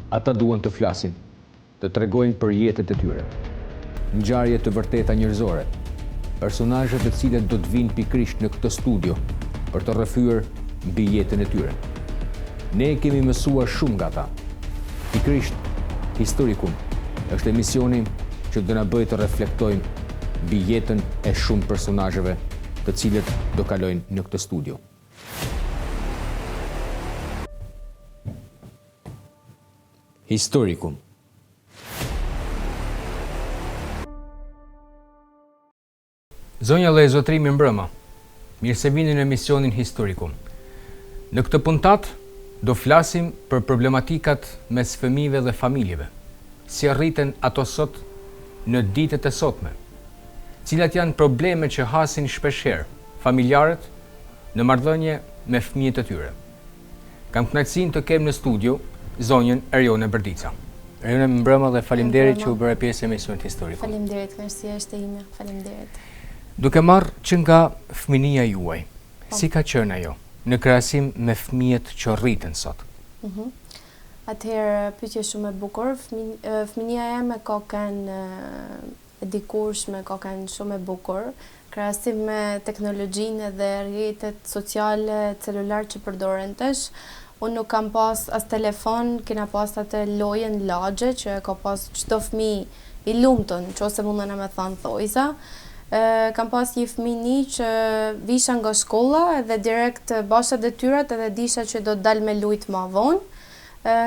Ata duan të flasin, të tregojnë për jetët e tyre. Ngjarje të vërteta njerëzore, personazhe të cilët do të vinë pikërisht në këtë studio për të rrëfyer mbi jetën e tyre. Ne kemi mësuar shumë nga ata. Pikërisht Historikum është emisioni që do na bëjë të reflektojmë mbi jetën e shumë personazheve të cilët do kalojnë në këtë studio. Historikum. Zonja dhe Zotrim mbrëma, mirë se vini në emisionin Historikum. Në këtë puntat do flasim për problematikat mes fëmijëve dhe familjeve, si arriten ato sot në ditët e sotme, cilat janë probleme që hasin shpeshherë familjarët në marrëdhënie me fëmijët e tyre. Kam kënaqësinë të kem në studio zonjën Erione Bërdica. Erione mbrëma dhe faleminderit që u bëre pjesë e emisionit Historikum. Faleminderit, kënaqësia është e ime. Faleminderit. Duke marrë që nga fëminia juaj, si ka qenë ajo në krahasim me fëmijët që rriten sot? Atëherë, pyetje shumë e bukur. Fëminia ime ka qenë e dikurshme, ka qenë shumë e bukur. Krahasim me teknologjinë dhe rrjetet sociale, celular që përdoren tash. Unë nuk kam pas as telefon, kena pas atë lojën lagje që ka pas çdo fëmijë i lumtur, nëse mundena me thënë thojza. Kam pas një fëmijë që visha nga shkolla dhe direkt basha detyrat edhe disha që do të dal me lujt më vonë.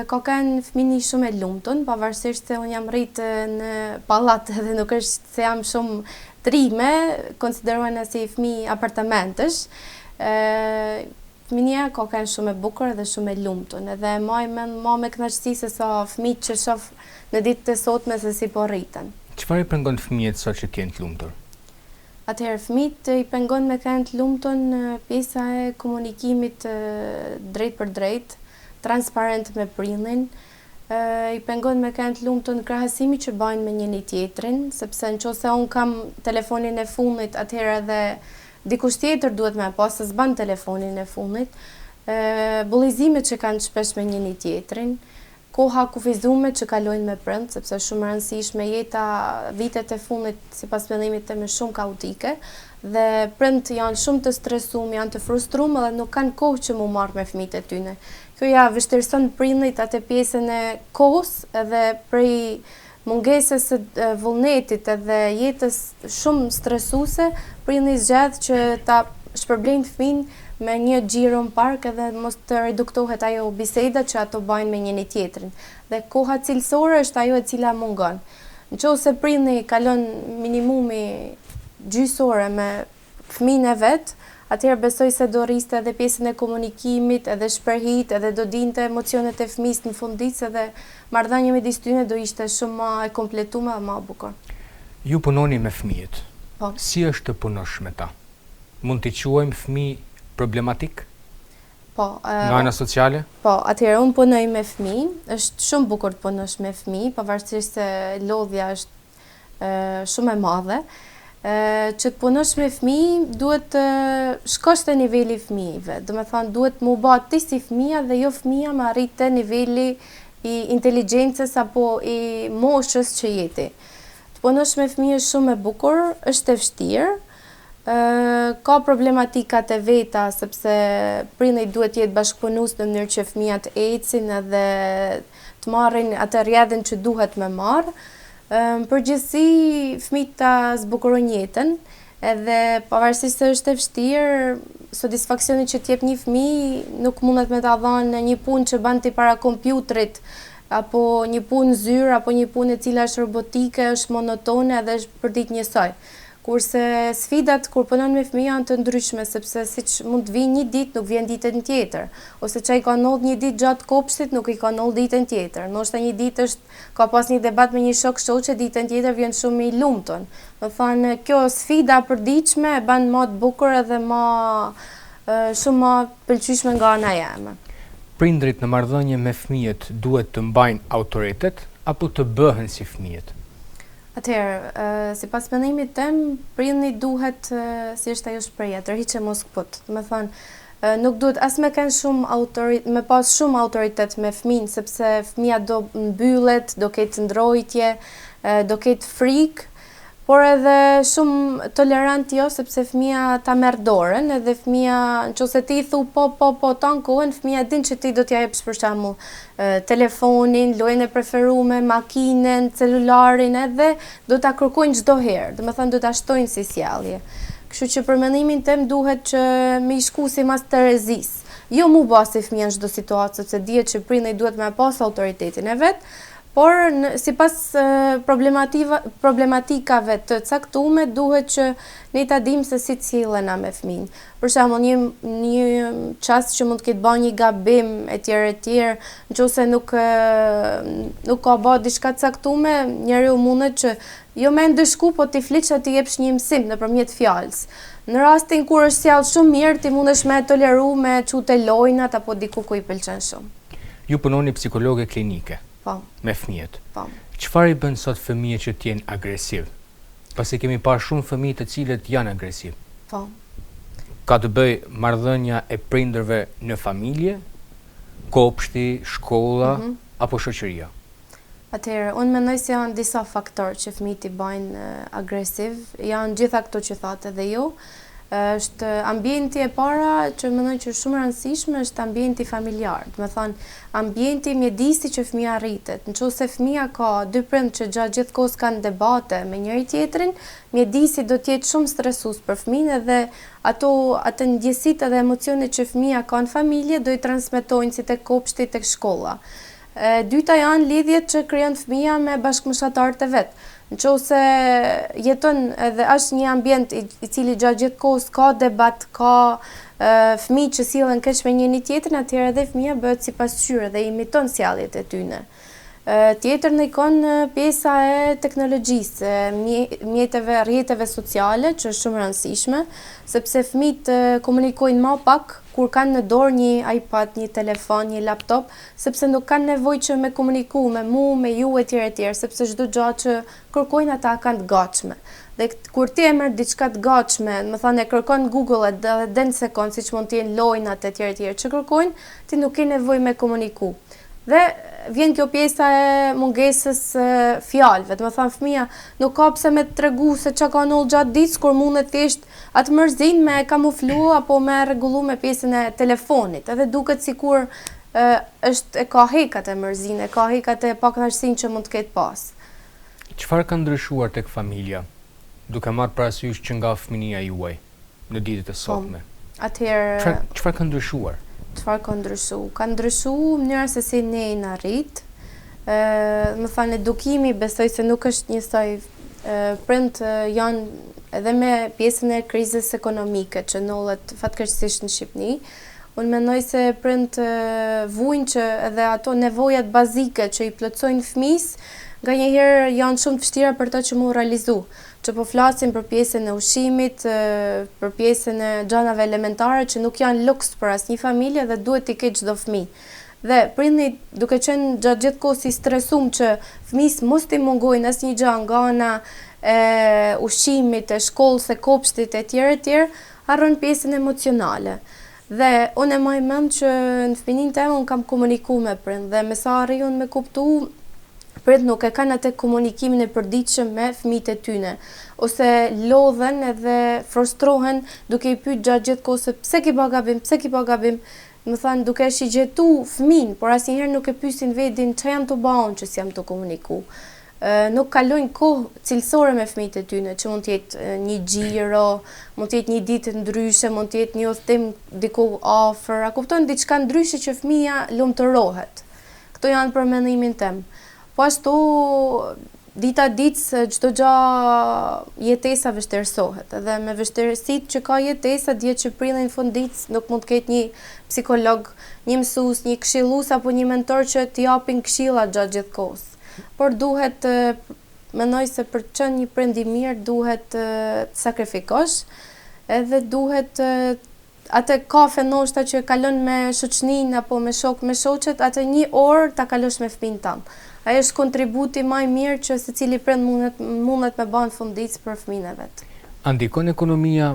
Ka qenë fëmijë shumë e lumtur, pavarësisht se unë jam rrit në pallat dhe nuk është se jam shumë trime, konsiderohen si fëmijë apartamentesh. Fëmia ka qenë shumë e bukur dhe shumë e lumtur, edhe maj me kënaqësi se sa fëmijët që shoh në ditët e sotme se si po rriten. Çfarë i pengon fëmijët sot që t'jenë të lumtur? Atëherë fëmijët i pengon me qenë të lumtur në pjesa e komunikimit drejt për drejt, transparent me prindin. I pengon me qenë të lumtur në krahasimi që bajnë me njëri tjetrin, sepse nëse unë kam telefonin e fundit, atëherë edhe dikush tjetër duhet me pas se s'ban telefonin e fundit. Bullizimet që kanë shpesh me njëri tjetrin, koha kufizume që kalojnë me prind, sepse shumë e rëndësishme jeta vitet e fundit sipas menimit të më shumë kaotike dhe prind janë shumë të stresuar, janë të frustruar dhe nuk kanë kohë që mu marrë me fëmijët e tyre. Kjo ja vështirëson prindit atë pjesën e kohës edhe prej mungesës së vullnetit edhe jetës shumë stresuese, prindi zgjedh që ta shpërblejnë fëmin me një xhiro në park edhe mos të reduktohet ajo biseda që ato bajnë me njëri tjetrin. Dhe koha cilësore është ajo e cila mungon. Nëse prindi kalon minimumi gjysore me fëmin e vet, atëherë besoj se do rriste edhe pjesën e komunikimit, edhe shprehit, edhe do dinte emocionet e fëmijës në funditës edhe marrëdhënia midis tyre do ishte shumë më e kompletuar dhe më e bukur. Ju punoni me fëmijët. Po. Si është të punosh me ta? Mund t'i quajmë fëmijë problematik? Po. Nga ana sociale? Po, atëherë unë punoj me fëmijë, është shumë bukur të punosh me fëmijë, pavarësisht se lodhja është shumë e madhe. Që të punosh me fëmijë duhet të shkosh te niveli i fëmijëve. Do të thonë duhet mu bë ti si fëmia dhe jo fëmia me arrit te niveli i inteligjencës apo i moshës që jeti. Të punosh me fëmijë është shumë e bukur, është e vështirë. Ka problematikat e veta sepse prindi duhet jetë bashkëpunues në mënyrë që fëmijat ecin edhe të marrin atë rrjedhën që duhet me marr. Në përgjithësi fëmijët ta zbukurojnë jetën, edhe pavarësisht se është e vështirë, satisfaksioni që t'jep një fëmijë nuk mundet me ta dhënë në një punë që bën ti para kompjuterit, apo një punë zyrë, apo një punë e cila është robotike, është monotone edhe është për ditë njësoj. Kurse sfidat kur punon me fëmijë janë të ndryshme, sepse siç mund të vijë një ditë, nuk vjen ditën tjetër, ose çai ka ndodhur një ditë gjatë kopshtit, nuk i ka ndodhur ditën tjetër. Ndoshta një ditë ka pas një debat me një shok shoqe, ditën tjetër vjen shumë i lumtur. Do thonë kjo sfida e përditshme e bën më të bukur edhe më shumë më pëlqyeshme nga ana jeme. Prindrit në marrëdhënie me fëmijët duhet të mbajnë autoritet apo të bëhen si fëmijët? Atëherë, sipas menimit tim, prindi duhet, si është ajo shprehja, tërhiqe mos kput. Do të thonë, Nuk duhet as me me pas shumë autoritet me fëmin, sepse fëmia do mbyllet, do ketë ndrojtje, do ketë frikë, por edhe shumë tolerant jo, sepse fëmia ta merr dorën, edhe fëmia nëse ti I thu po tankojnë, fëmia din që ti do t'ja jepsh për shembull telefonin, lojën e preferuar, makinën, celularin, edhe do ta kërkojnë çdo herë. Domethënë do ta shtojnë si sjellje. Kështu që për mendimin tim duhet që me I shku sipas Terezis. Jo mu basi fëmia në çdo situatë, sepse dihet që prindëri duhet me pas autoritetin e vet, por sipas problematikave të caktuara duhet që ne ta dimë se si cilena me fëmin. Për shembull, një çast që mund të ketë bërë një gabim etj, nëse nuk ka bërë diçka të caktuar, njeriu mundet që jo me ndëshku, po ti fliç ti jepsh një mësim nëpërmjet fjalës. Në rastin kur është sjell shumë mirë, ti mundesh me toleru me çute lojnat apo diku ku I pëlqen shumë. Ju punoni psikologe klinike. Po. Me fëmijët. Po. Çfarë I bën sot fëmijët që t'jenë agresiv? Pasi kemi parë shumë fëmijë të cilët janë agresiv. Po. Ka të bëj marrëdhënia e prindërve në familje, kopshti, shkolla apo shoqëria? Atëherë, unë mendoj se janë disa faktorë që fëmijët I bajnë agresiv, janë gjitha këto që thatë edhe ju. Është ambienti e para që mendoj që është shumë e rëndësishme, është ambienti familjar. Do të thonë, ambienti mjedisi që fëmia rritet. Nëse fëmia ka dy prindër që gjatë gjithë kohës kanë debate me njëri tjetrin, mjedisi do të jetë shumë stresues për fëmin edhe atë ndjesitë dhe emocionet që fëmia ka në familje do I transmetojnë si tek kopshti tek shkolla. Dyta janë lidhjet që krijon fëmia me bashkëmoshatarët e vet. Nëse jeton edhe është një ambient I cili gjatë gjithë kohës ka debat, ka fëmijë që sillen keq me njëri tjetrin, atëherë edhe fëmia bëhet si pasqyrë dhe imiton sjelljet e tyne. Tjetër ndikon pjesa e teknologjisë, rrjeteve sociale, që është shumë e rëndësishme, sepse fëmijët komunikojnë më pak kur kanë në dorë një iPad, një telefon, një laptop, sepse nuk kanë nevojë që me komuniku me mu, me ju etj, sepse çdo gjë që kërkojnë ata kanë të gatshme. Dhe kur ti e merr diçka të gatshme, më thënë e kërkon Google edhe den sekond, siç mund të jenë lojnat etj që kërkojnë, ti nuk ke nevojë me komuniku. Dhe vjen kjo pjesa e mungesës fjalëve. Do të thonë fëmia nuk ka pse me tregu se çka ka ndodhur gjatë ditës, kur mundet thjesht atë mërzin me kamuflu apo me rregullu me pjesën e telefonit. Edhe duket sikur është e ka hekat e mërzin, e ka hekat e pakënaqësinë që mund të ketë pas. Çfarë ka ndryshuar tek familja, duke marrë parasysh që nga fëminia juaj në ditët e sotme? Atëherë çfarë ka ndryshuar? Çfarë ka ndryshu? Ka ndryshu mënyra se si ne I na rrit. Më thënë edukimi besoj se nuk është njësoj. Prind janë edhe me pjesën e krizës ekonomike që ndodhet fatkeqësisht në Shqipëri. Unë mendoj se prind vujnë që edhe ato nevojat bazike që I plotësojnë fëmijës, nganjëherë janë shumë të vështira për ta që mu realizu. Që po flasim për pjesën e ushqimit, për pjesën e gjanave elementare që nuk janë luks për asnjë familje dhe duhet I ketë çdo fëmijë. Dhe prindit duke qenë gjatë gjithë kohës I stresum që fëmijës mos t'i mungojnë asnjë gjë nga ana e ushqimit, e shkollës, e kopshtit etj, harron pjesën emocionale. Dhe unë e maj mend që në fëminin tim unë kam komuniku me prind dhe me sa arri unë me kuptu prind nuk e kanë atë komunikimin e përditshëm me fëmijët e tyne, ose lodhen edhe frustrohen duke I pyet gjatë gjithë kohës pse ke bë gabim, më thënë duke e shigjetu fëmin, por asnjëherë nuk e pyesin vetin ç'a jam të bëun që s'jam të komuniku. Nuk kalojnë kohë cilësore me fëmijët e tyne, që mund të jetë një xhiro, mund të jetë një ditë ndryshe, mund të jetë një udhëtim diku afër, a kupton diçka ndryshe që fëmia lumturohet. Këto janë për mendimin tim. Po ashtu dita ditës çdo gjë jetesa vështirësohet, edhe me vështirësitë që ka jetesa dihet që prillin në fund ditës nuk mund të ketë një psikolog, një mësues, një këshillues apo një mentor që t'i japin këshilla gjatë gjithë kohës. Por duhet mendoj se për të qenë një prind I mirë duhet të sakrifikosh, edhe duhet atë kafe ndoshta që kalon me shoqninë apo me shok me shoqet, atë një orë ta kalosh me fëmin tëm. Ai është kontributi më I mirë që secili prind mundet me bën fund ditës për fëmin e vet. A ndikon ekonomia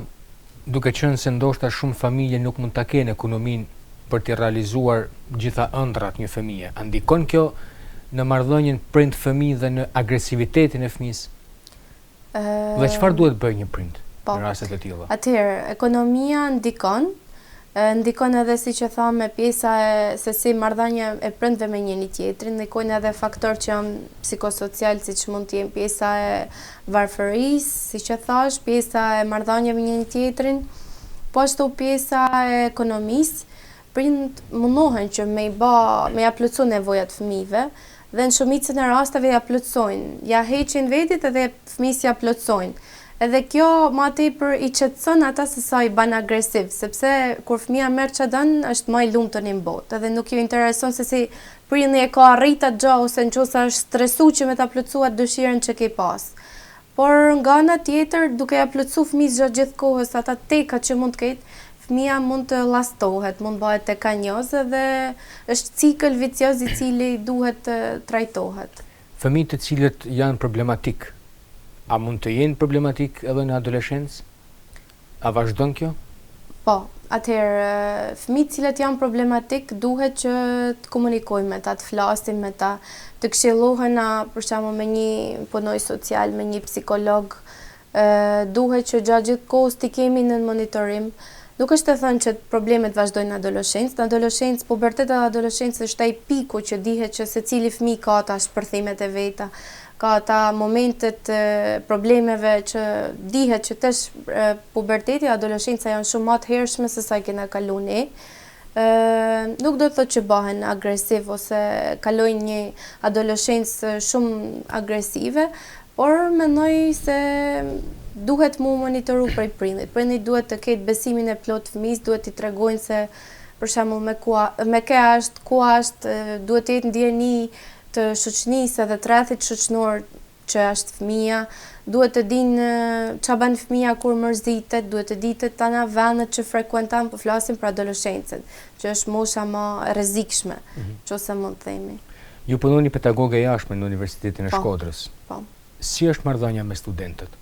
duke qenë se ndoshta shumë familje nuk mund ta kenë ekonominë për të realizuar gjitha ëndrat një fëmije. A ndikon kjo në marrëdhënien prind-fëmijë dhe në agresivitetin e fëmijës? Dhe çfarë duhet bëjë një prind në raste të tilla? Atëherë, ekonomia ndikon edhe si që thamë pjesa se si marrëdhënia e prindve me njëri tjetrin, ndikojnë edhe faktorë që janë psikosocial, siç mund të jenë pjesa e varfërisë, siç e thash, pjesa e marrëdhënieve me njëri tjetrin, po ashtu pjesa e ekonomisë. Prind mundohen që me ja plotësu nevojat fëmijëve dhe në shumicën e rasteve ja plotësojnë, ja heqin vetit edhe fëmijës ja plotësojnë. Edhe kjo ma tepër i qetëson ata se sa i ban agresiv, sepse kur fëmia merr çfarë don, është më i lumtur në botë, edhe nuk ju intereson se si prindi e ka arrit atë gjë ose nëse është stresuar që me ta plotësuat dëshirën që ke pas. Por nga ana tjetër, duke ja plotësuar fëmijës gjatë gjithë kohës ata tekat që mund të ketë, fëmia mund të llastohet, mund bëhet tekanjoze dhe është cikël vicioz i cili duhet të trajtohet. Fëmijët të cilët janë problematik, a mund të jenë problematik edhe në adoleshencë? A vazhdon kjo? Po, atëherë fëmijët cilët janë problematik duhet që të komunikojmë me ta, të flasim me ta, të këshillohen për shembull me një punoj social, me një psikolog, duhet që gjatë gjithë kohës t'i kemi në monitorim. Nuk është të thënë që problemet vazhdojnë në adoleshencë, puberteti dhe adoleshencë është ai piku që dihet që secili fëmijë ka ata shpërthimet e veta, ka ata momentet problemeve që dihet që tesh puberteti, adoleshenca janë shumë më të hershme se sa i kena kalu ne. Nuk do të thotë që bëhen agresiv ose kalojnë një adoleshencë shumë agresive, por mendoj se duhet mu monitoru prej prindit. Prindit duhet të ketë besimin e plot fëmijës, duhet t'i tregojnë se për shembull me kë është, ku është, duhet të jetë ndjeni të shoqënisë edhe të rrethit shoqënor që është fëmia, duhet të dinë çfarë bën fëmia kur mërzitet, duhet të ditë tana vendet që frekuenton, po flasim për adoleshencën, që është mosha më e rrezikshme, nëse mund të themi. Ju punoni pedagoge jashtme në Universitetin e Shkodrës. Po. Si është marrëdhënia me studentët?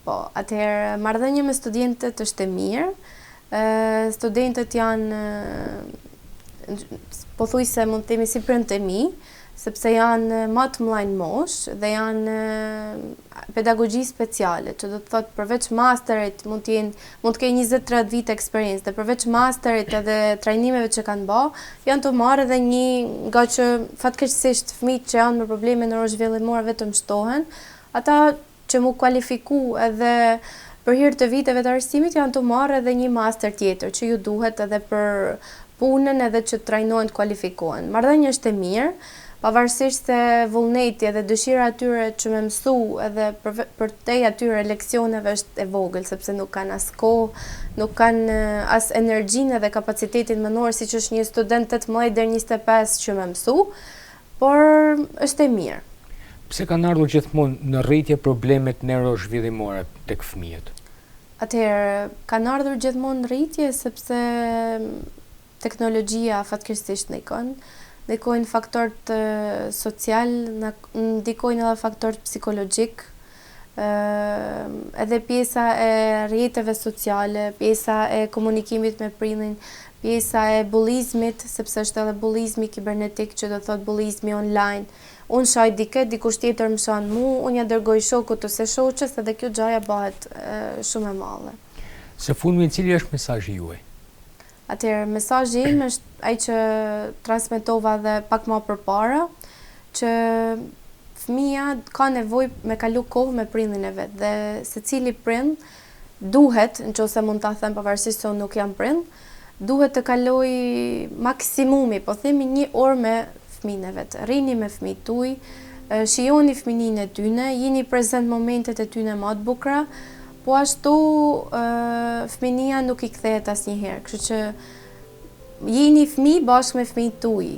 Po, atëherë marrëdhënia me studentët është e mirë. Studentët janë pothuajse mund të themi si prindët e mi, sepse janë më të mëdhenj moshë dhe janë pedagogji speciale, që do të thotë përveç masterit mund të kenë 20-30 vite eksperiencë dhe përveç masterit edhe trajnimeve që kanë bë, janë të marrë edhe nga që fatkeqësisht fëmijët që janë me probleme neurozhvillimore vetëm shtohen, ata që mu kualifiku edhe për hir të viteve të arsimit janë të marrë edhe një master tjetër që ju duhet edhe për punën edhe që trajnohen të kualifikohen. Marrëdhënia është e mirë, pavarësisht se vullneti edhe dëshira atyre që me mësu edhe për te atyre leksioneve është e vogël, sepse nuk kanë as kohë, nuk kanë as energjinë edhe kapacitetin menor siç është një student 18 deri 25 që me mësu, por është e mirë. Pse kanë ardhur gjithmonë në rritje problemet neurozhvillimore tek fëmijët? Atëherë, kanë ardhur gjithmonë në rritje sepse teknologjia fatkeqësisht ndikojnë faktorët social, ndikojnë edhe faktorët psikologjik, edhe pjesa e rrjeteve sociale, pjesa e komunikimit me prindin, pjesa e bullizmit, sepse është edhe bullizmi kibernetik, që do thotë bullizmi online. Unë shaj dikush tjetër më shan mu, unë ja dërgoj shokut ose shoqes, edhe kjo gjaja bëhet shumë e madhe. Së fundmi, cili është mesazhi juaj? Atëherë, mesazhi im është ai që transmetova dhe pak më përpara, që fëmia ka nevojë me kalu kohë me prindin e vet dhe secili prind duhet, nëse mund ta them pavarësisht se unë nuk jam prind, duhet të kaloj maksimumi, po themi 1 orë me fëmijën e vet. Rrini me fëmijët tuaj, shijoni fëmijën e tyne, jini prezent momentet e tyne më të bukura, po ashtu fëmia nuk i kthehet asnjëherë. Kështu që jini fëmijë bashkë me fëmijët tuaj.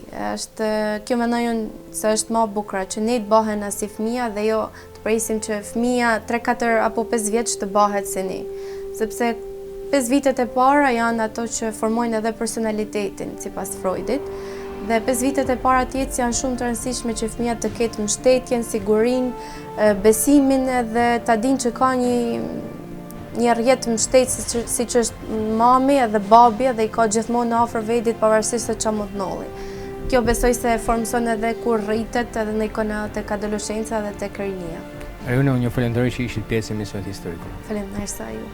Kjo mendoj unë se është më e bukur që ne të bëhen si fëmia dhe jo të presim që fëmia 3-4 apo 5 vjeç të bëhet si ne. Sepse 5 vitet e para janë ato që formojnë edhe personalitetin sipas Freudit. Dhe 5 vitet e para të jetës janë shumë të rëndësishme që fëmia të ketë mbështetjen, sigurinë, besimin edhe ta dinë që ka një rrjet mbështetës siç është mami edhe babi edhe i ka gjithmonë afër vetit pavarësisht se çfarë mund ndodhi. Kjo besoj se formson edhe kur rritet edhe në ikona tek adoleshenca dhe tek rinia. Unë ju falenderoj që ishit pjesë e misionit historik. Faleminderit sa ju.